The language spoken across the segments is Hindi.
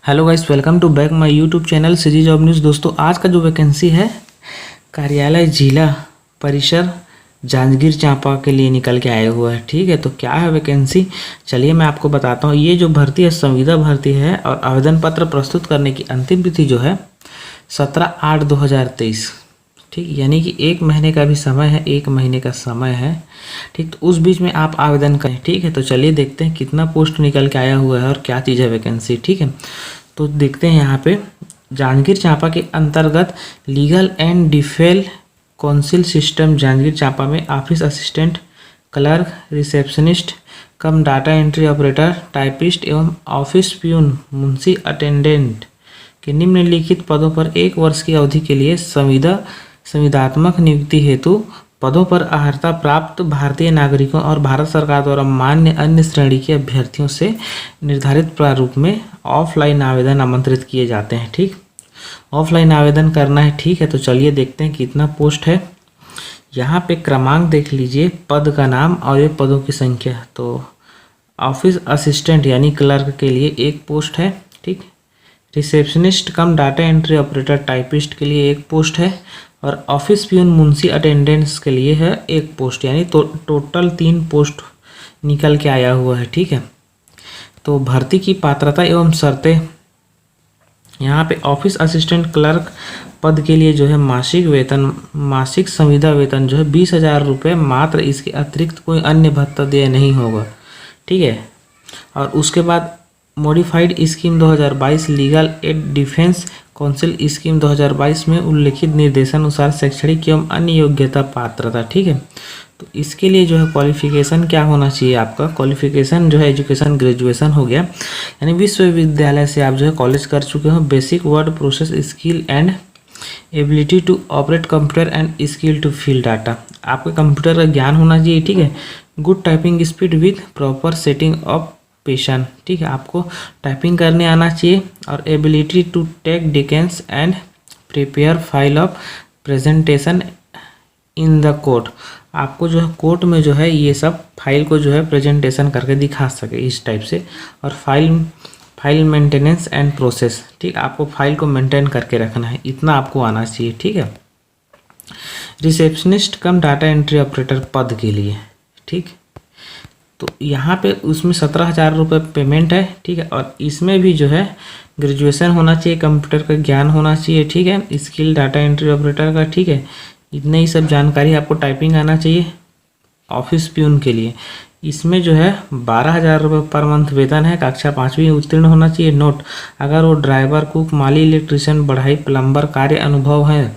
Hello guys, welcome to back my YouTube channel CG job news. दोस्तों, आज का जो वैकेंसी है कार्यालय जिला परिषद जांजगीर चांपा के लिए निकल के आया हुआ है। ठीक है, तो क्या है वैकेंसी, चलिए मैं आपको बताता हूँ। ये जो भर्ती है संविदा भर्ती है और आवेदन पत्र प्रस्तुत करने की अंतिम तिथि जो है 17/8/2023। ठीक, यानी कि 1 महीने का भी समय है, 1 महीने का समय है। ठीक, तो उस बीच में आप आवेदन करें। ठीक है, तो चलिए देखते हैं कितना पोस्ट निकल के आया हुआ है और क्या चीज़ है वैकेंसी। ठीक है, तो देखते हैं यहाँ पे जांजगीर चांपा के अंतर्गत legal and defence council system Janjgir Champa में ऑफिस असिस्टेंट, क्लर्क, रिसेप्शनिस्ट कम डाटा एंट्री ऑपरेटर, टाइपिस्ट एवं ऑफिस प्यून, मुंशी अटेंडेंट के निम्नलिखित पदों पर 1 वर्ष की अवधि के लिए संविदात्मक नियुक्ति हेतु पदों पर अर्हता प्राप्त भारतीय नागरिकों और भारत सरकार द्वारा मान्य अन्य श्रेणी के अभ्यर्थियों से निर्धारित प्रारूप में ऑफलाइन आवेदन आमंत्रित किए जाते हैं। ठीक, ऑफलाइन आवेदन करना है। ठीक है, तो चलिए देखते हैं कितना पोस्ट है। यहाँ पे क्रमांक देख लीजिए, पद का नाम और ये पदों की संख्या। तो ऑफिस असिस्टेंट यानी क्लर्क के लिए 1 पोस्ट है। ठीक, रिसेप्शनिस्ट कम डाटा एंट्री ऑपरेटर टाइपिस्ट के लिए 1 पोस्ट है और ऑफिस प्यून मुंशी अटेंडेंट्स के लिए है 1 पोस्ट, यानी टोटल 3 पोस्ट निकल के आया हुआ है। ठीक है, तो भर्ती की पात्रता एवं शर्तें, यहाँ पे ऑफिस असिस्टेंट क्लर्क पद के लिए जो है मासिक संविदा वेतन जो है 20,000 रुपये मात्र, इसके अतिरिक्त कोई अन्य भत्ता देय नहीं होगा। ठीक है, और उसके बाद modified scheme 2022 legal aid defence council scheme 2022 में उल्लेखित निर्देशानुसार शैक्षणिक एवं अन्य योग्यता पात्रता। ठीक है, तो इसके लिए जो है क्वालिफिकेशन क्या होना चाहिए, आपका क्वालिफिकेशन जो है एजुकेशन ग्रेजुएशन हो गया, यानी विश्वविद्यालय से आप जो है कॉलेज कर चुके हो। Basic word process skill and ability to operate computer and skill to fill data, आपके कंप्यूटर का ज्ञान होना चाहिए। ठीक है, good typing speed with proper setting of passion. ठीक है, आपको टाइपिंग करने आना चाहिए और ability to take dictation and prepare file of presentation in the court, आपको जो है कोर्ट में जो है ये सब फाइल को जो है प्रेजेंटेशन करके दिखा सके इस टाइप से। और फाइल मेंटेनेंस एंड प्रोसेस, ठीक, आपको फाइल को मेंटेन करके रखना है, इतना आपको आना चाहिए। ठीक है, रिसेप्शनिस्ट कम डाटा एंट्री ऑपरेटर पद के लिए। ठीक, तो यहाँ पे उसमें 17,000 रुपये पेमेंट है। ठीक है, और इसमें भी जो है ग्रेजुएशन होना चाहिए, कंप्यूटर का ज्ञान होना चाहिए। ठीक है, स्किल डाटा एंट्री ऑपरेटर का। ठीक है, इतने ही सब जानकारी, आपको टाइपिंग आना चाहिए। ऑफिस प्यून के लिए इसमें जो है 12,000 रुपये पर मंथ वेतन है, कक्षा 5वीं उत्तीर्ण होना चाहिए। नोट, अगर वो ड्राइवर, कुक, माली, इलेक्ट्रिशियन, बढ़ाई, प्लम्बर कार्य अनुभव है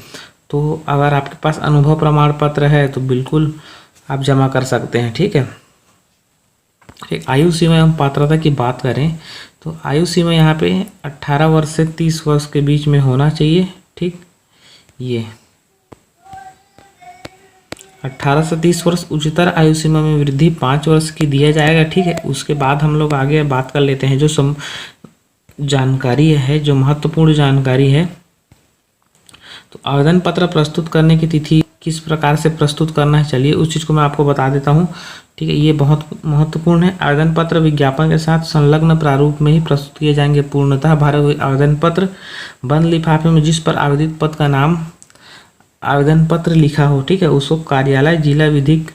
तो अगर आपके पास अनुभव प्रमाण पत्र है तो बिल्कुल आप जमा कर सकते हैं। ठीक है, एक आयु सीमा हम पात्रता की बात करें तो आयु सीमा यहाँ पे 18 वर्ष से 30 वर्ष के बीच में होना चाहिए। ठीक, ये 18 से 30 वर्ष, उच्चतर आयु सीमा में वृद्धि 5 वर्ष की दिया जाएगा। ठीक है, उसके बाद हम लोग आगे बात कर लेते हैं जो जानकारी है, जो महत्वपूर्ण जानकारी है। तो आवेदन पत्र प्रस्तुत करने की तिथि किस प्रकार से प्रस्तुत करना है, चलिए उस चीज़ को मैं आपको बता देता हूँ। ठीक है, ये बहुत महत्वपूर्ण है। आवेदन पत्र विज्ञापन के साथ संलग्न प्रारूप में ही प्रस्तुत किए जाएंगे। पूर्णतः भरे हुए आवेदन पत्र बंद लिफाफे में जिस पर आवेदित पद का नाम आवेदन पत्र लिखा हो, ठीक है, उसको कार्यालय जिला विधिक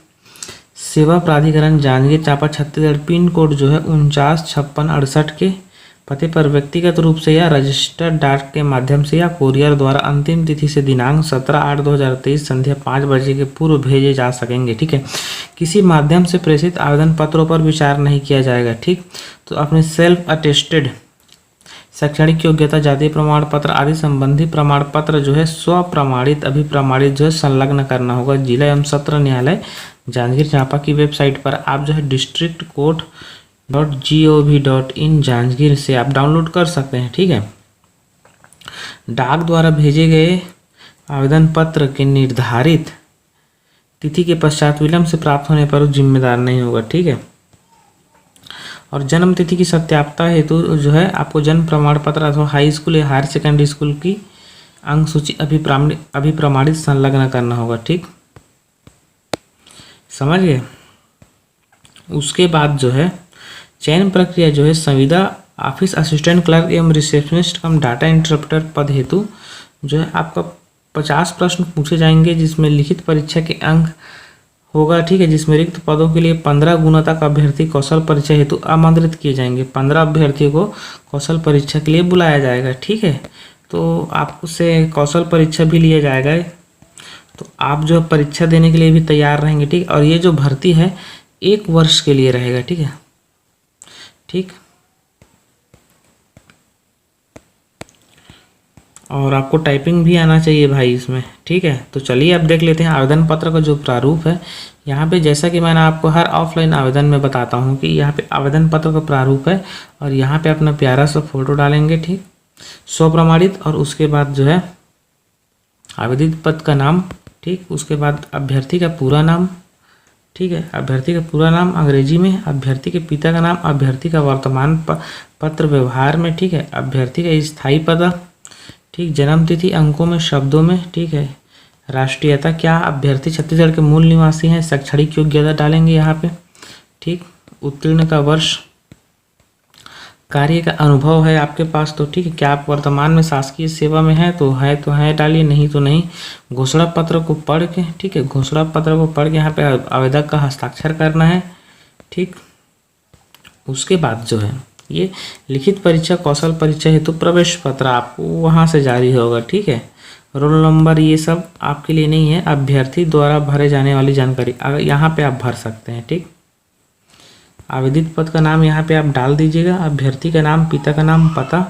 सेवा प्राधिकरण जांजगीर चांपा छत्तीसगढ़ पिन कोड जो है 495668 के पते पर व्यक्तिगत रूप से या रजिस्टर्ड डाक के माध्यम से या कोरियर द्वारा अंतिम तिथि से दिनांक 17/8/2023 संध्या 5 बजे के पूर्व भेजे जा सकेंगे। ठीक है, किसी माध्यम से प्रेषित आवेदन पत्रों पर विचार नहीं किया जाएगा। ठीक, तो अपने सेल्फ अटेस्टेड शैक्षणिक योग्यता, जातीय प्रमाण पत्र आदि संबंधी प्रमाण पत्र जो है स्वप्रमाणित अभिप्रमाणित जो है संलग्न करना होगा। जिला एवं सत्र न्यायालय जांजगीर चांपा की वेबसाइट पर आप जो है districtcourt.gov.in जांजगीर से आप डाउनलोड कर सकते हैं। ठीक है, डाक द्वारा भेजे गए आवेदन पत्र के निर्धारित तिथि के पश्चात विलंब से प्राप्त होने पर जिम्मेदार नहीं होगा। ठीक है, और जन्म तिथि की सत्यापता हेतु जो है आपको जन्म प्रमाण पत्र अथवा हाई स्कूल या हायर सेकेंडरी स्कूल की अंक सूची अभिप्रमाणित संलग्न करना होगा। ठीक, समझ गए। उसके बाद जो है चयन प्रक्रिया जो है संविदा ऑफिस असिस्टेंट क्लर्क एवं रिसेप्शनिस्ट कम डाटा इंटरप्रेटर पद हेतु जो है आपका 50 प्रश्न पूछे जाएंगे, जिसमें लिखित परीक्षा के अंक होगा, ठीक है, जिसमें रिक्त पदों के लिए 15 गुना तक अभ्यर्थी कौशल परीक्षा हेतु आमंत्रित किए जाएंगे। 15 अभ्यर्थियों को कौशल परीक्षा के लिए बुलाया जाएगा, ठीक है। तो आपसे कौशल परीक्षा भी लिया जाएगा, तो आप जो परीक्षा देने के लिए भी तैयार रहेंगे, ठीक। और ये जो भर्ती है 1 वर्ष के लिए रहेगा, ठीक है, ठीक। और आपको टाइपिंग भी आना चाहिए भाई इसमें, ठीक है। तो चलिए अब देख लेते हैं आवेदन पत्र का जो प्रारूप है। यहाँ पे जैसा कि मैंने आपको हर ऑफलाइन आवेदन में बताता हूँ कि यहाँ पे आवेदन पत्र का प्रारूप है, और यहाँ पे अपना प्यारा सा फोटो डालेंगे, ठीक, स्वप्रमाणित। और उसके बाद जो है आवेदित पद का नाम, ठीक, उसके बाद अभ्यर्थी का पूरा नाम, ठीक है, अभ्यर्थी का पूरा नाम अंग्रेजी में, अभ्यर्थी के पिता का नाम, अभ्यर्थी का वर्तमान पत्र व्यवहार में, ठीक है, अभ्यर्थी का स्थायी पता, ठीक, जन्म तिथि अंकों में, शब्दों में, ठीक है, राष्ट्रीयता क्या, अभ्यर्थी छत्तीसगढ़ के मूल निवासी हैं, शैक्षणिक योग्यता डालेंगे यहाँ पे, ठीक, उत्तीर्ण का वर्ष, कार्य का अनुभव है आपके पास तो, ठीक है, क्या आप वर्तमान में शासकीय सेवा में हैं, तो है डालिए, नहीं तो नहीं। घोषणा पत्र को पढ़ के, ठीक है, घोषणा पत्र को पढ़ के यहाँ पे आवेदक का हस्ताक्षर करना है, ठीक। उसके बाद जो है ये लिखित परीक्षा कौशल परीक्षा हेतु प्रवेश पत्र आपको वहाँ से जारी होगा, ठीक है। रोल नंबर ये सब आपके लिए नहीं है, अभ्यर्थी द्वारा भरे जाने वाली जानकारी अगर यहाँ पे आप भर सकते हैं, ठीक। आवेदित पद का नाम यहाँ पे आप डाल दीजिएगा, अभ्यर्थी का नाम, पिता का नाम, पता,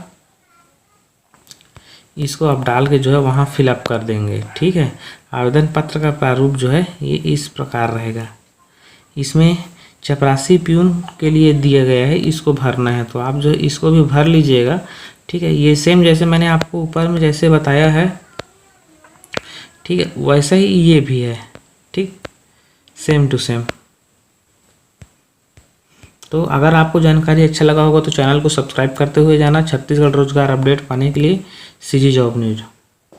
इसको आप डाल के जो है वहाँ फिलअप कर देंगे, ठीक है। आवेदन पत्र का प्रारूप जो है ये इस प्रकार रहेगा। इसमें चपरासी प्यून के लिए दिया गया है, इसको भरना है, तो आप जो इसको भी भर लीजिएगा, ठीक है। ये सेम जैसे मैंने आपको ऊपर में जैसे बताया है, ठीक है, वैसा ही ये भी है, ठीक, सेम टू सेम। तो अगर आपको जानकारी अच्छा लगा होगा तो चैनल को सब्सक्राइब करते हुए जाना छत्तीसगढ़ रोजगार अपडेट पाने के लिए CG जॉब न्यूज।